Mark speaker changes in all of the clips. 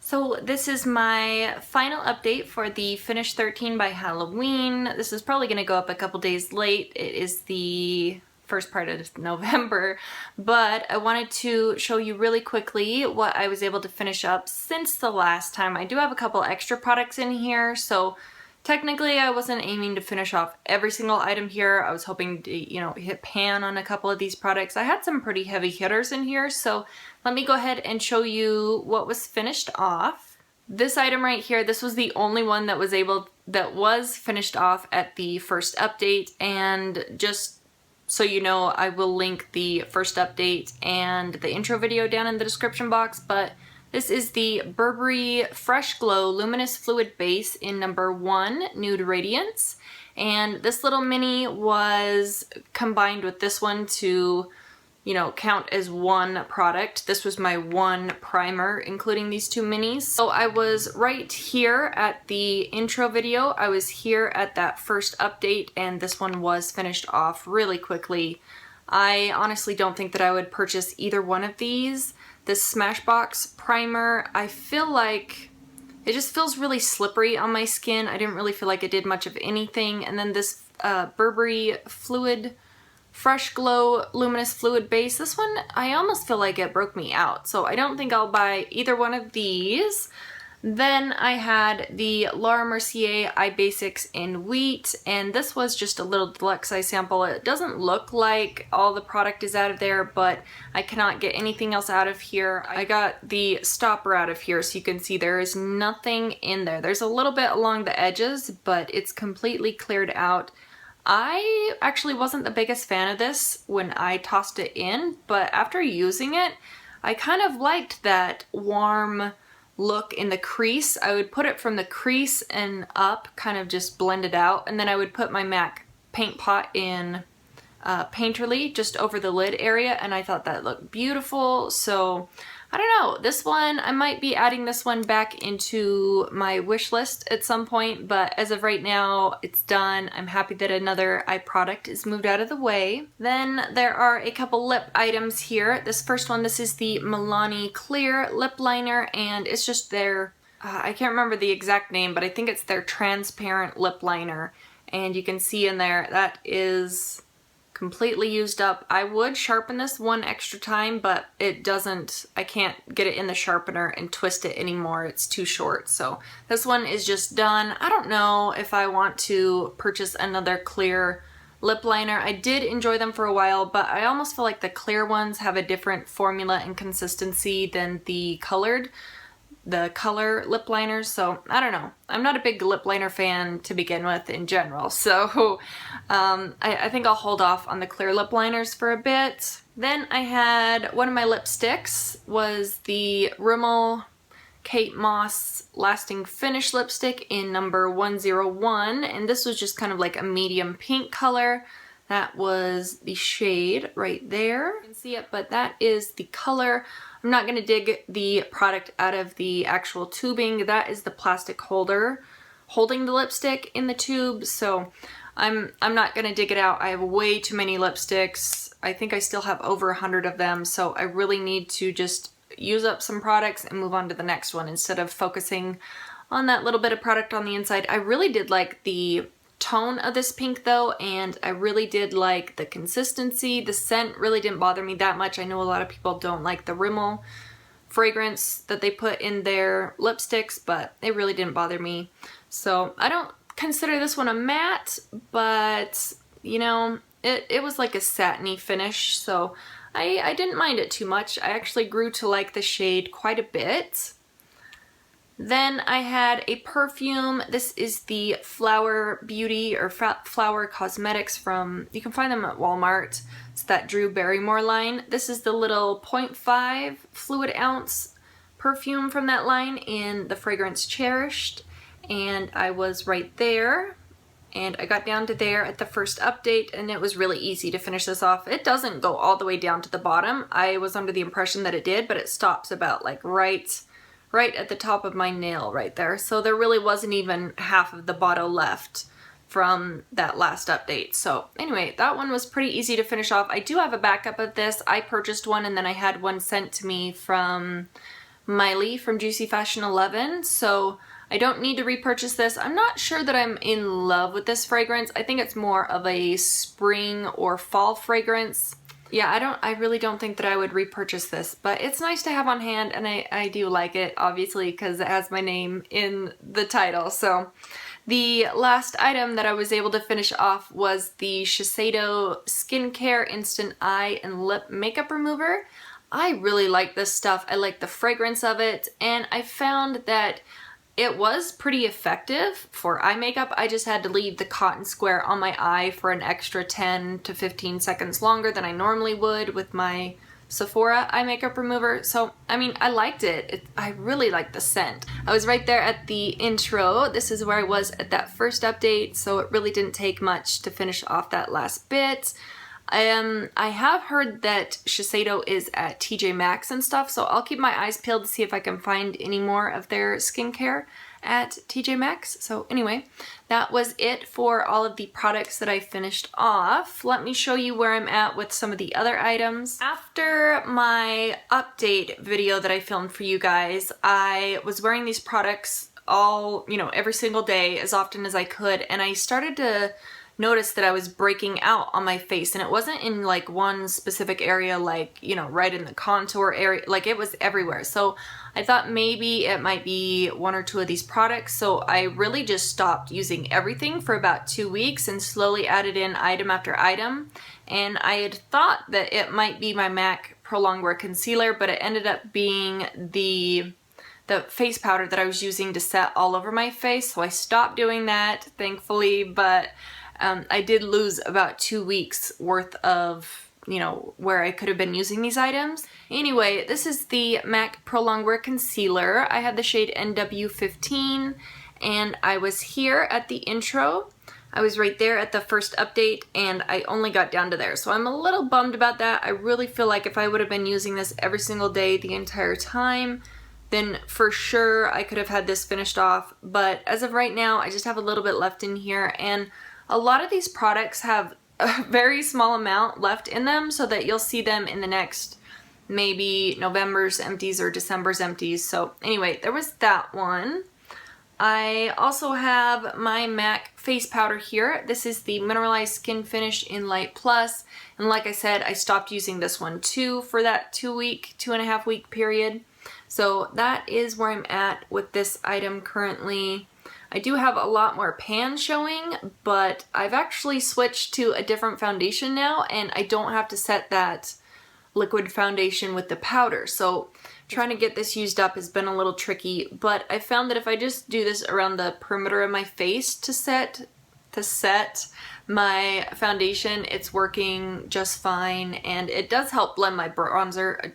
Speaker 1: So this is my final update for the Finish 13 by Halloween. This is probably going to go up a couple days late. It is the first part of November, but I wanted to show you really quickly what I was able to finish up since the last time. I do have a couple extra products in here, so technically I wasn't aiming to finish off every single item here. I was hoping to, hit pan on a couple of these products. I had some pretty heavy hitters in here, so let me go ahead and show you what was finished off. This item right here, this was the only one that was finished off at the first update, and just so you know, I will link the first update and the intro video down in the description box, but this is the Burberry Fresh Glow Luminous Fluid Base in number 1, Nude Radiance. And this little mini was combined with this one to, count as one product. This was my one primer, including these two minis. So I was right here at the intro video. I was here at that first update, and this one was finished off really quickly. I honestly don't think that I would purchase either one of these. This Smashbox primer, I feel like it just feels really slippery on my skin. I didn't really feel like it did much of anything. And then this Burberry Fresh Glow Luminous Fluid Base, this one, I almost feel like it broke me out. So I don't think I'll buy either one of these. Then I had the Laura Mercier Eye Basics in Wheat, and this was just a little deluxe size sample. It doesn't look like all the product is out of there, but I cannot get anything else out of here. I got the stopper out of here, so you can see there is nothing in there. There's a little bit along the edges, but it's completely cleared out. I actually wasn't the biggest fan of this when I tossed it in, but after using it, I kind of liked that warm look in the crease. I would put it from the crease and up, kind of just blend it out, and then I would put my MAC paint pot in Painterly just over the lid area, and I thought that looked beautiful. So I don't know, this one, I might be adding this one back into my wish list at some point, but as of right now, it's done. I'm happy that another eye product is moved out of the way. Then there are a couple lip items here. This first one, this is the Milani Clear Lip Liner, and it's just their, I can't remember the exact name, but I think it's their transparent lip liner. And you can see in there, that is completely used up. I would sharpen this one extra time, but it doesn't, I can't get it in the sharpener and twist it anymore. It's too short. So this one is just done. I don't know if I want to purchase another clear lip liner. I did enjoy them for a while, but I almost feel like the clear ones have a different formula and consistency than the color lip liners, so I don't know. I'm not a big lip liner fan to begin with in general, so I think I'll hold off on the clear lip liners for a bit. Then I had one of my lipsticks was the Rimmel Kate Moss Lasting Finish lipstick in number 101, and this was just kind of like a medium pink color. That was the shade right there. You can see it, but that is the color. I'm not going to dig the product out of the actual tubing. That is the plastic holder holding the lipstick in the tube, so I'm not going to dig it out. I have way too many lipsticks. I think I still have over 100 of them, so I really need to just use up some products and move on to the next one instead of focusing on that little bit of product on the inside. I really did like the tone of this pink though, and I really did like the consistency. The scent really didn't bother me that much. I know a lot of people don't like the Rimmel fragrance that they put in their lipsticks, but it really didn't bother me. So I don't consider this one a matte, but it was like a satiny finish, so I didn't mind it too much. I actually grew to like the shade quite a bit. Then I had a perfume. This is the Flower Beauty or Flower Cosmetics from, you can find them at Walmart. It's that Drew Barrymore line. This is the little 0.5 fluid ounce perfume from that line in the fragrance Cherished. And I was right there. And I got down to there at the first update, and it was really easy to finish this off. It doesn't go all the way down to the bottom. I was under the impression that it did, but it stops about like right at the top of my nail right there. So there really wasn't even half of the bottle left from that last update. So anyway, that one was pretty easy to finish off. I do have a backup of this. I purchased one and then I had one sent to me from Miley from Juicy Fashion 11, so I don't need to repurchase this. I'm not sure that I'm in love with this fragrance. I think it's more of a spring or fall fragrance. Yeah, I really don't think that I would repurchase this, but it's nice to have on hand, and I do like it, obviously, because it has my name in the title. So the last item that I was able to finish off was the Shiseido Skincare Instant Eye and Lip Makeup Remover. I really like this stuff. I like the fragrance of it, and I found that it was pretty effective for eye makeup. I just had to leave the cotton square on my eye for an extra 10 to 15 seconds longer than I normally would with my Sephora eye makeup remover. So, I mean, I liked it. I really liked the scent. I was right there at the intro. This is where I was at that first update, so it really didn't take much to finish off that last bit. I have heard that Shiseido is at TJ Maxx and stuff, so I'll keep my eyes peeled to see if I can find any more of their skincare at TJ Maxx. So anyway, that was it for all of the products that I finished off. Let me show you where I'm at with some of the other items. After my update video that I filmed for you guys, I was wearing these products all, every single day as often as I could, and I started to noticed that I was breaking out on my face, and it wasn't in like one specific area, like, right in the contour area, like it was everywhere. So I thought maybe it might be one or two of these products. So I really just stopped using everything for about 2 weeks and slowly added in item after item. And I had thought that it might be my MAC Prolonged Wear Concealer, but it ended up being the face powder that I was using to set all over my face. So I stopped doing that, thankfully, but I did lose about 2 weeks worth of, where I could have been using these items. Anyway, this is the MAC Prolonged Wear Concealer. I had the shade NW15, and I was here at the intro. I was right there at the first update, and I only got down to there. So I'm a little bummed about that. I really feel like if I would have been using this every single day the entire time, then for sure I could have had this finished off. But as of right now, I just have a little bit left in here, and a lot of these products have a very small amount left in them, so that you'll see them in the next maybe November's empties or December's empties. So anyway, there was that one. I also have my MAC face powder here. This is the Mineralize Skin Finish in Light Plus. And like I said, I stopped using this one too for that 2.5 week period. So that is where I'm at with this item currently. I do have a lot more pan showing, but I've actually switched to a different foundation now, and I don't have to set that liquid foundation with the powder. So trying to get this used up has been a little tricky, but I found that if I just do this around the perimeter of my face to set my foundation, it's working just fine, and it does help blend my bronzer.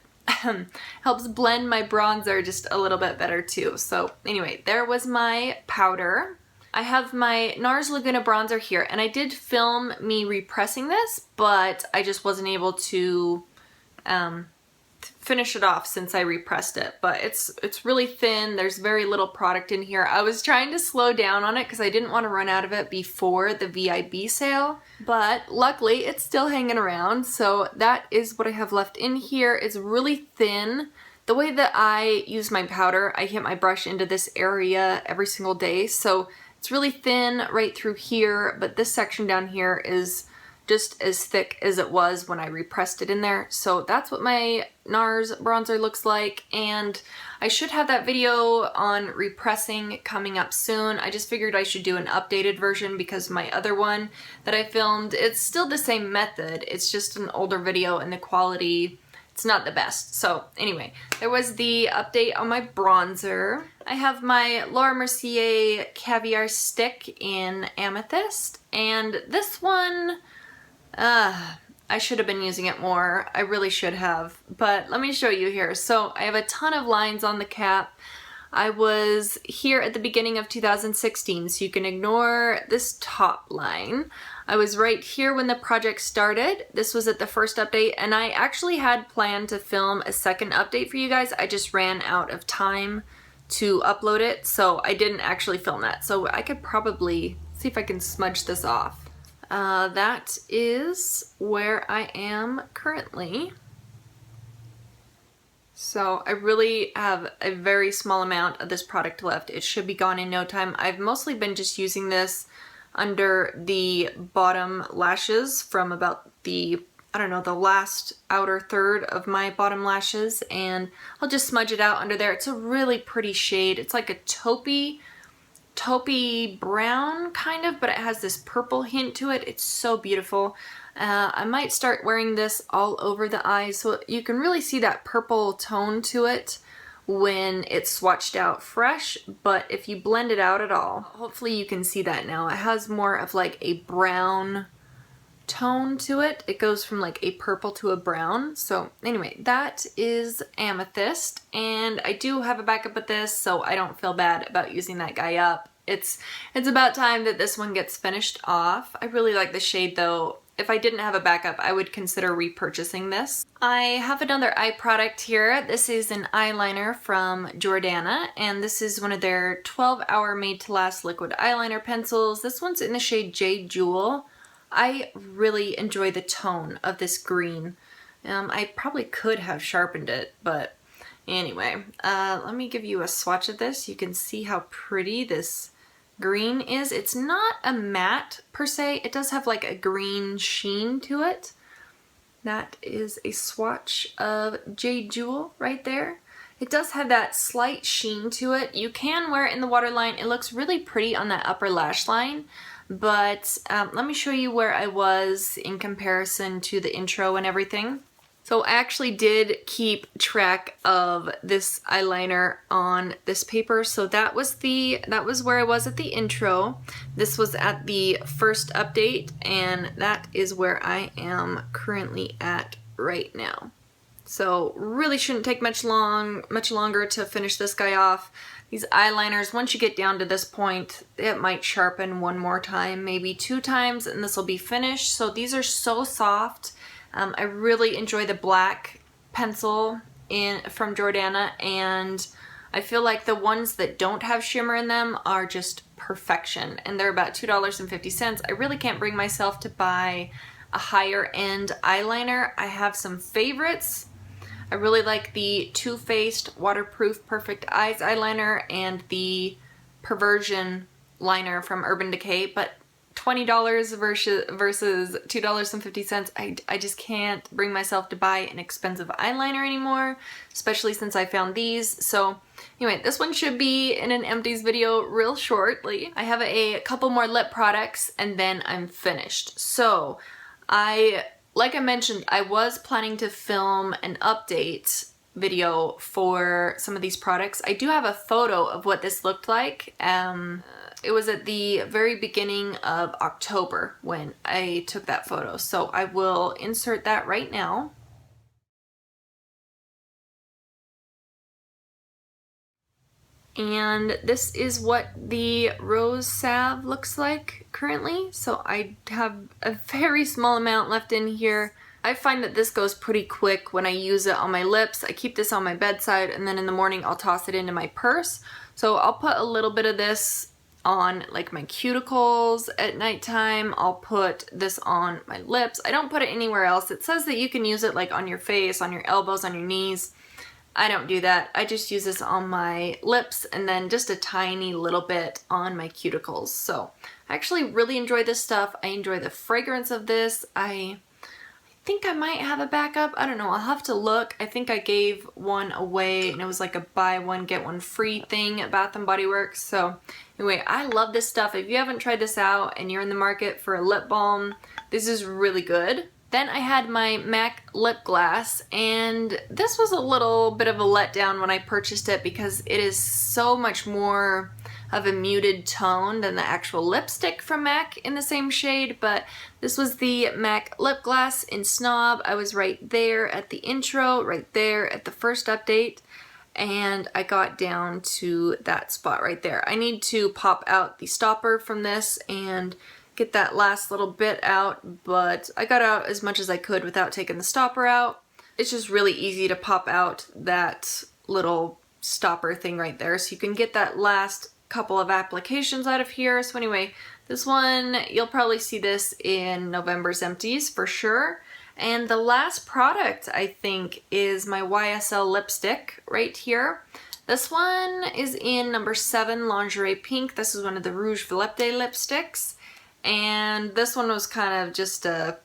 Speaker 1: Helps blend my bronzer just a little bit better too. So anyway, there was my powder. I have my NARS Laguna bronzer here, and I did film me repressing this, but I just wasn't able to finish it off since I repressed it. But it's really thin. There's very little product in here. I was trying to slow down on it because I didn't want to run out of it before the VIB sale, but luckily it's still hanging around. So that is what I have left in here. It's really thin. The way that I use my powder, I hit my brush into this area every single day, so it's really thin right through here, but this section down here is just as thick as it was when I repressed it in there. So that's what my NARS bronzer looks like, and I should have that video on repressing coming up soon. I just figured I should do an updated version because my other one that I filmed, it's still the same method. It's just an older video and the quality, it's not the best. So anyway, there was the update on my bronzer. I have my Laura Mercier Caviar Stick in Amethyst, and this one, I should have been using it more. I really should have, but let me show you here. So I have a ton of lines on the cap. I was here at the beginning of 2016, so you can ignore this top line. I was right here when the project started. This was at the first update, and I actually had planned to film a second update for you guys. I just ran out of time to upload it, so I didn't actually film that. So I could probably see if I can smudge this off. That is where I am currently. So I really have a very small amount of this product left. It should be gone in no time. I've mostly been just using this under the bottom lashes from about the, I don't know, the last outer third of my bottom lashes, and I'll just smudge it out under there. It's a really pretty shade. It's like a taupey brown kind of, but it has this purple hint to it. It's so beautiful. I might start wearing this all over the eyes so you can really see that purple tone to it when it's swatched out fresh, but if you blend it out at all, hopefully you can see that now. It has more of like a brown tone to it. It goes from like a purple to a brown. So anyway, that is Amethyst, and I do have a backup with this, so I don't feel bad about using that guy up. It's about time that this one gets finished off. I really like the shade though. If I didn't have a backup, I would consider repurchasing this. I have another eye product here. This is an eyeliner from Jordana, and this is one of their 12-hour made to last liquid eyeliner pencils. This one's in the shade Jade Jewel. I really enjoy the tone of this green. I probably could have sharpened it, but anyway, let me give you a swatch of this. You can see how pretty this green is. It's not a matte per se. It does have like a green sheen to it. That is a swatch of Jade Jewel right there. It does have that slight sheen to it. You can wear it in the waterline. It looks really pretty on that upper lash line, but let me show you where I was in comparison to the intro and everything. So I actually did keep track of this eyeliner on this paper. So that was where I was at the intro. This was at the first update, and that is where I am currently at right now. So really shouldn't take much longer to finish this guy off. These eyeliners, once you get down to this point, it might sharpen one more time, maybe 2 times, and this will be finished. So these are so soft. I really enjoy the black pencil from Jordana, and I feel like the ones that don't have shimmer in them are just perfection, and they're about $2.50. I really can't bring myself to buy a higher end eyeliner. I have some favorites. I really like the Too Faced Waterproof Perfect Eyes eyeliner and the Perversion liner from Urban Decay, but $20 versus $2.50, I just can't bring myself to buy an expensive eyeliner anymore, especially since I found these. So anyway, this one should be in an empties video real shortly. I have a couple more lip products and then I'm finished. So like I mentioned, I was planning to film an update video for some of these products. I do have a photo of what this looked like. It was at the very beginning of October when I took that photo, so I will insert that right now. And this is what the rose salve looks like currently. So I have a very small amount left in here. I find that this goes pretty quick when I use it on my lips. I keep this on my bedside, and then in the morning I'll toss it into my purse. So I'll put a little bit of this on like my cuticles at nighttime. I'll put this on my lips. I don't put it anywhere else. It says that you can use it like on your face, on your elbows, on your knees. I don't do that. I just use this on my lips and then just a tiny little bit on my cuticles. So I actually really enjoy this stuff. I enjoy the fragrance of this. I think I might have a backup. I don't know. I'll have to look. I think I gave one away and it was like a buy one get one free thing at Bath & Body Works. So anyway, I love this stuff. If you haven't tried this out and you're in the market for a lip balm, this is really good. Then I had my MAC lip gloss, and this was a little bit of a letdown when I purchased it because it is so much more of a muted tone than the actual lipstick from MAC in the same shade, but this was the MAC lip gloss in Snob. I was right there at the intro, right there at the first update, and I got down to that spot right there. I need to pop out the stopper from this and get that last little bit out, but I got out as much as I could without taking the stopper out. It's just really easy to pop out that little stopper thing right there so you can get that last couple of applications out of here. So anyway, this one, you'll probably see this in November's empties for sure. And the last product, I think, is my YSL lipstick right here. This one is in number 7 Lingerie Pink. This is one of the Rouge Volupté lipsticks. And this one was kind of just a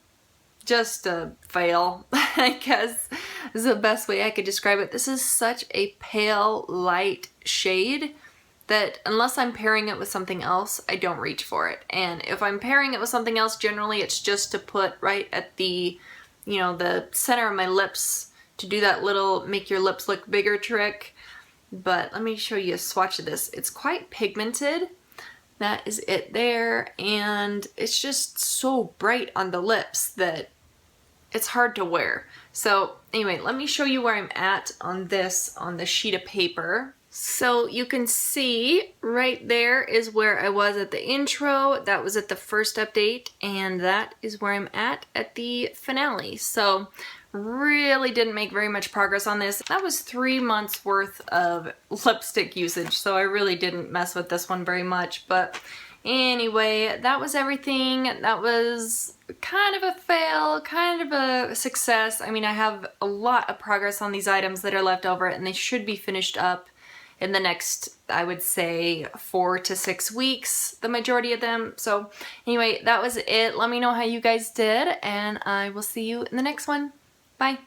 Speaker 1: fail, I guess is the best way I could describe it. This is such a pale, light shade that unless I'm pairing it with something else, I don't reach for it. And if I'm pairing it with something else, generally it's just to put right at the, you know, the center of my lips to do that little make your lips look bigger trick. But let me show you a swatch of this. It's quite pigmented. That is it there. And it's just so bright on the lips that it's hard to wear. So anyway, let me show you where I'm at on this on the sheet of paper. So you can see right there is where I was at the intro. That was at the first update, and that is where I'm at the finale. So really didn't make very much progress on this. That was 3 months worth of lipstick usage, so I really didn't mess with this one very much. But anyway, that was everything. That was kind of a fail, kind of a success. I mean, I have a lot of progress on these items that are left over, and they should be finished up in the next, I would say, 4 to 6 weeks, the majority of them. So anyway, that was it. Let me know how you guys did, and I will see you in the next one. Bye.